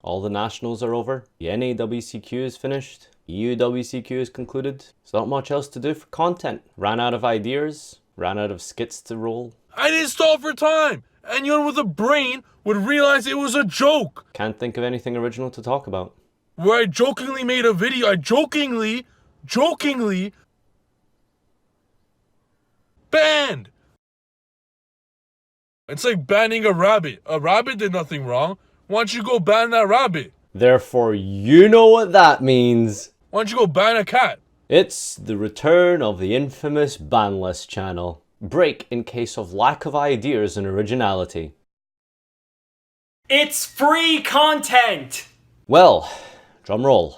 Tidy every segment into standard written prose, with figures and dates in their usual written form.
All the nationals are over. The NAWCQ is finished. EUWCQ is concluded. There's not much else to do for content. Ran out of ideas. Ran out of skits to roll. I didn't stall for time. Anyone with a brain would realize it was a joke. Can't think of anything original to talk about. Where I jokingly made a video. I jokingly banned. It's like banning a rabbit. A rabbit did nothing wrong. Why don't you go ban that rabbit? Therefore, you know what that means. Why don't you go ban a cat? It's the return of the infamous banlist channel. Break in case of lack of ideas and originality. It's free content! Well, drumroll.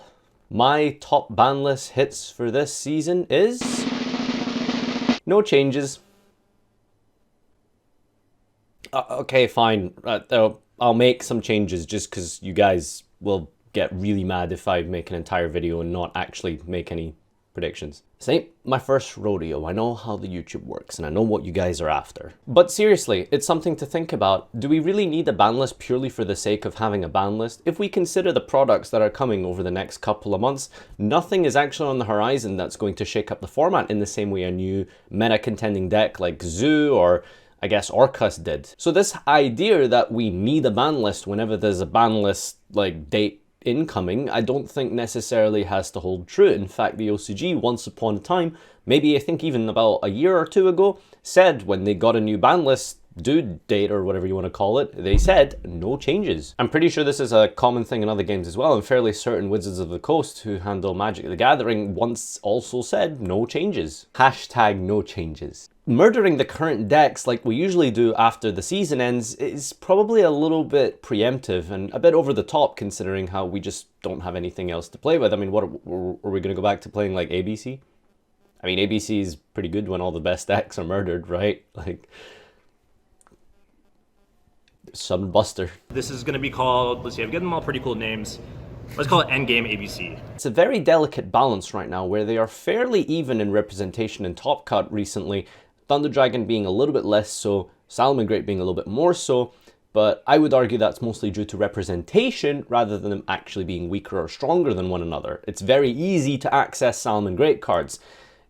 My top banlist hits for this season is... no changes. Okay, fine. I'll make some changes just because you guys will get really mad if I make an entire video and not actually make any predictions. This ain't my first rodeo. I know how the YouTube works and I know what you guys are after. But seriously, it's something to think about. Do we really need a ban list purely for the sake of having a ban list? If we consider the products that are coming over the next couple of months, nothing is actually on the horizon that's going to shake up the format in the same way a new meta contending deck like Zoo or I guess Orcust did. So this idea that we need a ban list whenever there's a ban list like date incoming, I don't think necessarily has to hold true. In fact, the OCG once upon a time, maybe I think even about a year or two ago, said when they got a new ban list due date or whatever you want to call it, they said no changes. I'm pretty sure this is a common thing in other games as well. I'm fairly certain Wizards of the Coast, who handle Magic the Gathering, once also said no changes. Hashtag no changes. Murdering the current decks like we usually do after the season ends is probably a little bit preemptive and a bit over the top considering how we just don't have anything else to play with. I mean, what are we going to go back to playing like ABC? I mean, ABC is pretty good when all the best decks are murdered, right? Like, Summon Buster. This is going to be called, let's see, I've given them all pretty cool names. Let's call it Endgame ABC. It's a very delicate balance right now where they are fairly even in representation in Top Cut recently. Thunder Dragon being a little bit less so, Salamangreat being a little bit more so, but I would argue that's mostly due to representation rather than them actually being weaker or stronger than one another. It's very easy to access Salamangreat cards.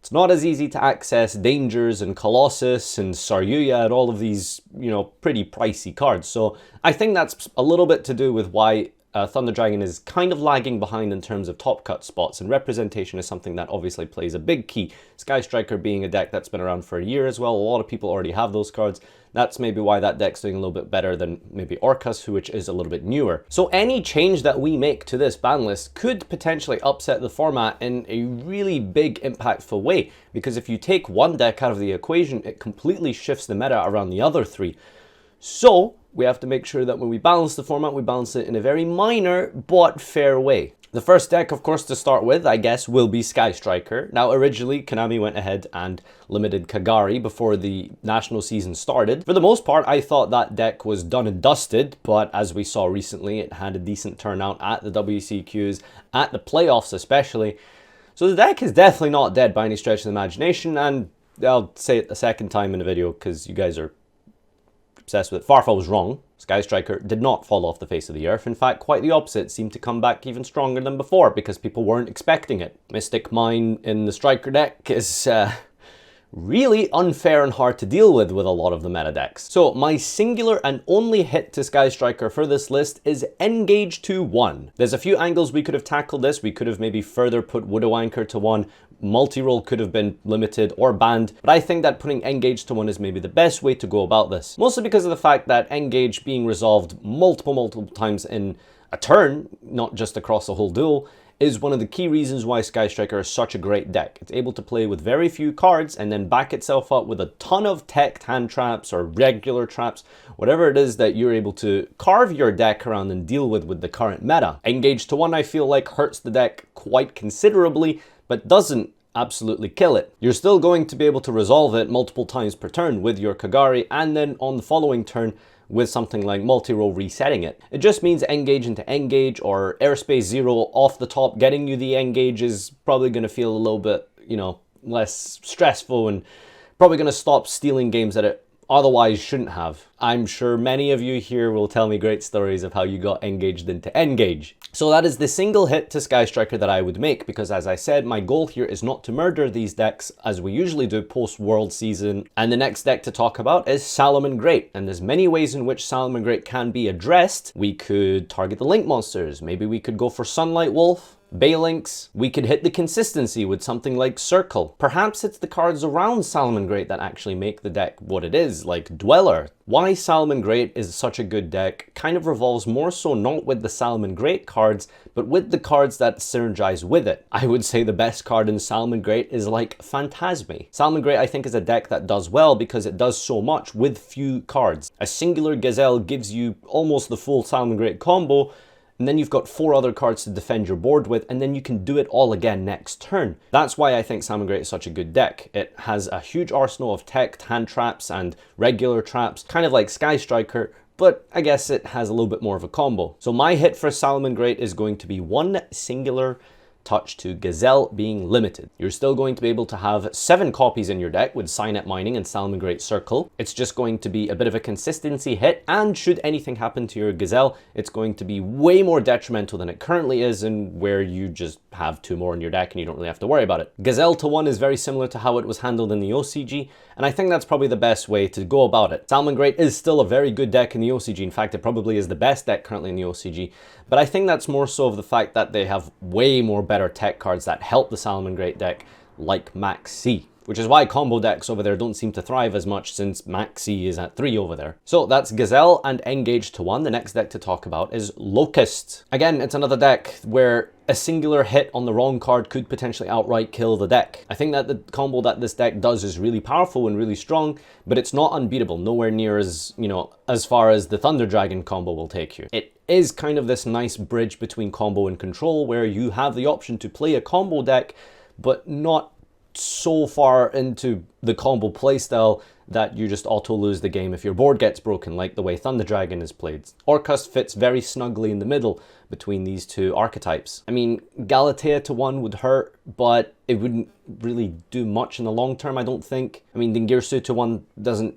It's not as easy to access Dangers and Colossus and Saryuya and all of these, you know, pretty pricey cards. So I think that's a little bit to do with why Thunder Dragon is kind of lagging behind in terms of top cut spots, and representation is something that obviously plays a big key. Sky Striker being a deck that's been around for a year as well, a lot of people already have those cards. That's maybe why that deck's doing a little bit better than maybe Orcust, which is a little bit newer. So any change that we make to this ban list could potentially upset the format in a really big, impactful way, because if you take one deck out of the equation, it completely shifts the meta around the other three. So we have to make sure that when we balance the format, we balance it in a very minor but fair way. The first deck, of course, to start with, I guess, will be Sky Striker. Now, originally, Konami went ahead and limited Kagari before the national season started. For the most part, I thought that deck was done and dusted, but as we saw recently, it had a decent turnout at the WCQs, at the playoffs especially. So the deck is definitely not dead by any stretch of the imagination, and I'll say it a second time in the video because you guys are obsessed with it. Farfa was wrong. Sky Striker did not fall off the face of the earth. In fact, quite the opposite, seemed to come back even stronger than before because people weren't expecting it. Mystic Mine in the Striker deck is really unfair and hard to deal with a lot of the meta decks. So my singular and only hit to Sky Striker for this list is Engage to 1. There's a few angles we could have tackled this. We could have maybe further put Widow Anchor to 1. Multi-roll could have been limited or banned, but I think that putting Engage to 1 is maybe the best way to go about this. Mostly because of the fact that Engage being resolved multiple times in a turn, not just across the whole duel, is one of the key reasons why Sky Striker is such a great deck. It's able to play with very few cards and then back itself up with a ton of teched hand traps or regular traps, whatever it is that you're able to carve your deck around and deal with the current meta. Engage to 1, I feel like, hurts the deck quite considerably, but doesn't absolutely kill it. You're still going to be able to resolve it multiple times per turn with your Kagari, and then on the following turn with something like multi-roll resetting it. It just means Engage into Engage or Airspace 0 off the top. Getting you the Engage is probably going to feel a little bit, you know, less stressful and probably going to stop stealing games that it otherwise shouldn't have. I'm sure many of you here will tell me great stories of how you got engaged into Engage. So that is the single hit to Sky Striker that I would make, because as I said, my goal here is not to murder these decks as we usually do post-World Season. And the next deck to talk about is Salamangreat, and there's many ways in which Salamangreat can be addressed. We could target the Link monsters, maybe we could go for Sunlight Wolf, Balinks, we could hit the consistency with something like Circle. Perhaps it's the cards around Salamangreat that actually make the deck what it is, like Dweller. Why Salamangreat is such a good deck kind of revolves more so not with the Salamangreat cards, but with the cards that synergize with it. I would say the best card in Salamangreat is like Phantasme. Salamangreat I think is a deck that does well because it does so much with few cards. A singular Gazelle gives you almost the full Salamangreat combo, and then you've got 4 other cards to defend your board with, and then you can do it all again next turn. That's why I think Salamangreat is such a good deck. It has a huge arsenal of tech, hand traps, and regular traps, kind of like Sky Striker, but I guess it has a little bit more of a combo. So my hit for Salamangreat is going to be 1 singular touch to Gazelle being limited. You're still going to be able to have 7 copies in your deck with Signet Mining and Salamangreat Circle. It's just going to be a bit of a consistency hit, and should anything happen to your Gazelle, it's going to be way more detrimental than it currently is, and where you just have 2 more in your deck and you don't really have to worry about it. Gazelle to 1 is very similar to how it was handled in the OCG, and I think that's probably the best way to go about it. Salamangreat is still a very good deck in the OCG. In fact, it probably is the best deck currently in the OCG, but I think that's more so of the fact that they have way more better tech cards that help the Salamangreat deck, like Max C, which is why combo decks over there don't seem to thrive as much since Max C is at 3 over there. So that's Gazelle and Engage to 1. The next deck to talk about is Locust. Again, it's another deck where a singular hit on the wrong card could potentially outright kill the deck. I think that the combo that this deck does is really powerful and really strong, but it's not unbeatable, nowhere near as, as far as the Thunder Dragon combo will take you. It is kind of this nice bridge between combo and control, where you have the option to play a combo deck, but not so far into the combo playstyle that you just auto lose the game if your board gets broken, like the way Thunder Dragon is played. Orcust fits very snugly in the middle between these 2 archetypes. I mean, Galatea to 1 would hurt, but it wouldn't really do much in the long term, I don't think. I mean, Dingirsu to 1 doesn't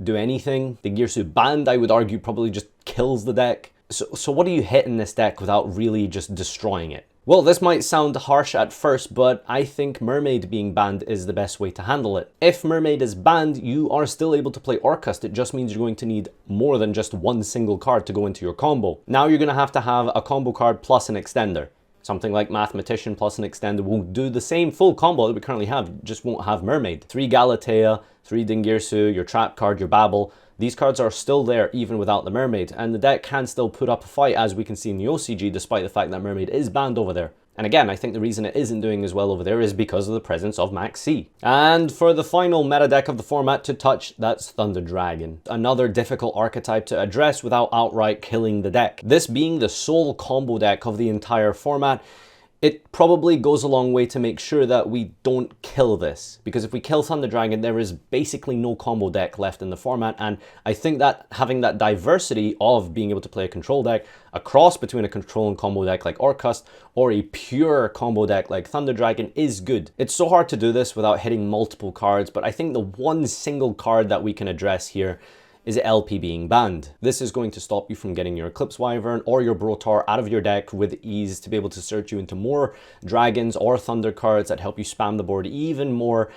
do anything. Dingirsu banned, I would argue, probably just kills the deck. So what do you hit in this deck without really just destroying it? Well, this might sound harsh at first, but I think Mermaid being banned is the best way to handle it. If Mermaid is banned, you are still able to play Orcust. It just means you're going to need more than just 1 single card to go into your combo. Now you're going to have a combo card plus an extender. Something like Mathematician plus an extender will do the same full combo that we currently have, just won't have Mermaid. 3 Galatea, 3 Dingirsu, your trap card, your Babel. These cards are still there even without the Mermaid, and the deck can still put up a fight, as we can see in the OCG, despite the fact that Mermaid is banned over there. And again, I think the reason it isn't doing as well over there is because of the presence of Max C. And for the final meta deck of the format to touch, that's Thunder Dragon. Another difficult archetype to address without outright killing the deck. This being the sole combo deck of the entire format, it probably goes a long way to make sure that we don't kill this, because if we kill Thunder Dragon, there is basically no combo deck left in the format, and I think that having that diversity of being able to play a control deck, a cross between a control and combo deck like Orcust, or a pure combo deck like Thunder Dragon is good. It's so hard to do this without hitting multiple cards, but I think the 1 single card that we can address here is LP being banned. This is going to stop you from getting your Eclipse Wyvern or your Brotor out of your deck with ease to be able to search you into more dragons or thunder cards that help you spam the board even more.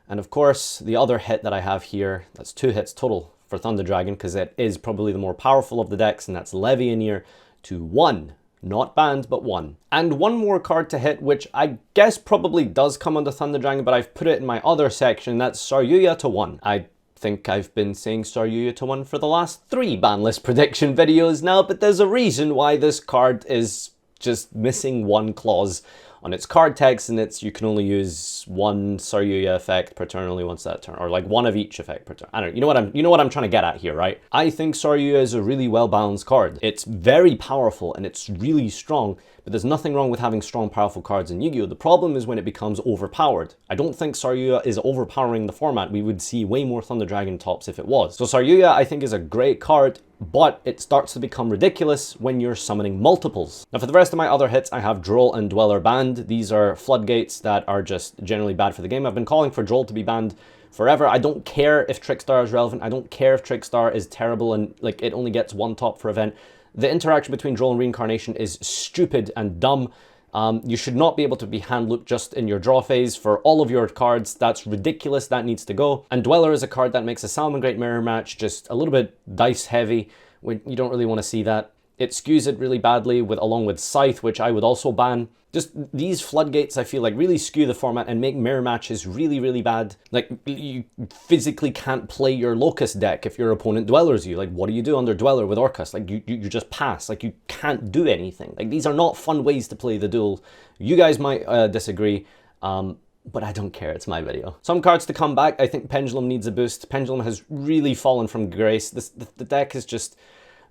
And of course, the other hit that I have here, that's 2 hits total for Thunder Dragon, because it is probably the more powerful of the decks, and that's Levianeer to 1. Not banned, but 1. And 1 more card to hit, which I guess probably does come under Thunder Dragon, but I've put it in my other section, that's Saryuya to 1. I think I've been saying Saryuya to 1 for the last 3 banlist prediction videos now, but there's a reason why this card is just missing 1 clause on its card text, and it's you can only use 1 Saryuya effect per turn only once that turn, or like 1 of each effect per turn. I don't know, you know what I'm trying to get at here, right? I think Saryuya is a really well balanced card. It's very powerful and it's really strong, but there's nothing wrong with having strong, powerful cards in Yu-Gi-Oh! The problem is when it becomes overpowered. I don't think Saryuya is overpowering the format. We would see way more Thunder Dragon tops if it was. So Saryuya, I think, is a great card, but it starts to become ridiculous when you're summoning multiples. Now for the rest of my other hits, I have Droll and Dweller banned. These are floodgates that are just generally bad for the game. I've been calling for Droll to be banned forever. I don't care if Trickstar is relevant. I don't care if Trickstar is terrible and like it only gets one top per event. The interaction between Droll and Reincarnation is stupid and dumb. You should not be able to be hand looped just in your draw phase for all of your cards. That's ridiculous. That needs to go. And Dweller is a card that makes a Salamangreat mirror match just a little bit dice heavy. You don't really want to see that. It skews it really badly along with Scythe, which I would also ban. Just these floodgates, I feel like, really skew the format and make mirror matches really, really bad. Like, you physically can't play your Locust deck if your opponent Dwellers you. Like, what do you do under Dweller with Orcust? Like, you just pass. Like, you can't do anything. Like, these are not fun ways to play the duel. You guys might disagree, but I don't care. It's my video. Some cards to come back. I think Pendulum needs a boost. Pendulum has really fallen from grace. The deck is just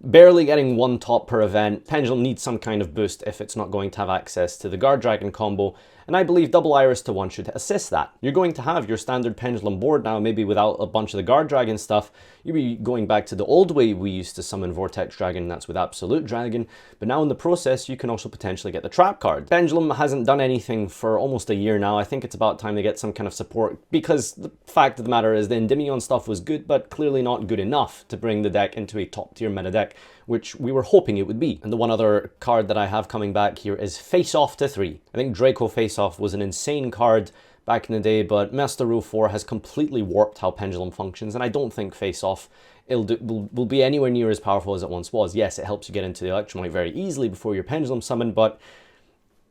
barely getting one top per event. Pendulum needs some kind of boost if it's not going to have access to the Guard Dragon combo, and I believe double Iris to 1 should assist that. You're going to have your standard Pendulum board now, maybe without a bunch of the Guard Dragon stuff. You'll be going back to the old way we used to summon Vortex Dragon, that's with Absolute Dragon, but now in the process you can also potentially get the Trap card. Pendulum hasn't done anything for almost a year now. I think it's about time they get some kind of support, because the fact of the matter is the Endymion stuff was good, but clearly not good enough to bring the deck into a top tier meta deck, which we were hoping it would be. And the one other card that I have coming back here is Face Off to 3. I think Draco Face Off was an insane card back in the day, but Master Rule 4 has completely warped how Pendulum functions, and I don't think Face Off will be anywhere near as powerful as it once was. Yes, it helps you get into the Electromite very easily before your Pendulum summon, but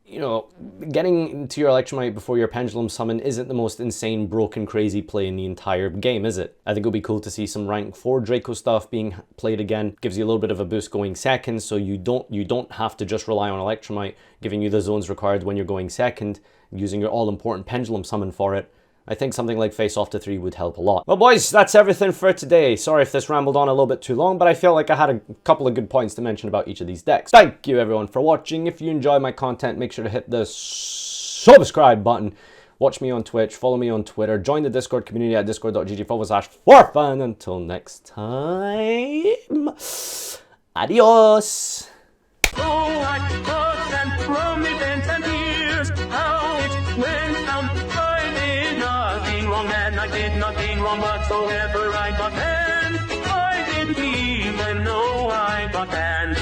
you know, getting into your Electromite before your Pendulum summon isn't the most insane, broken, crazy play in the entire game, is it? I think it'll be cool to see some rank 4 Draco stuff being played again. Gives you a little bit of a boost going second, so you don't have to just rely on Electromite giving you the zones required when you're going second, using your all-important Pendulum summon for it. I think something like Face Off to 3 would help a lot. Well, boys, that's everything for today. Sorry if this rambled on a little bit too long, but I felt like I had a couple of good points to mention about each of these decks. Thank you, everyone, for watching. If you enjoy my content, make sure to hit the subscribe button. Watch me on Twitch, follow me on Twitter, join the Discord community at discord.gg/Farfa, and until next time, adios! Oh, I thought and promise and years how it went down. I did nothing wrong and I did nothing wrong whatsoever. I got banned. I didn't even know I got banned.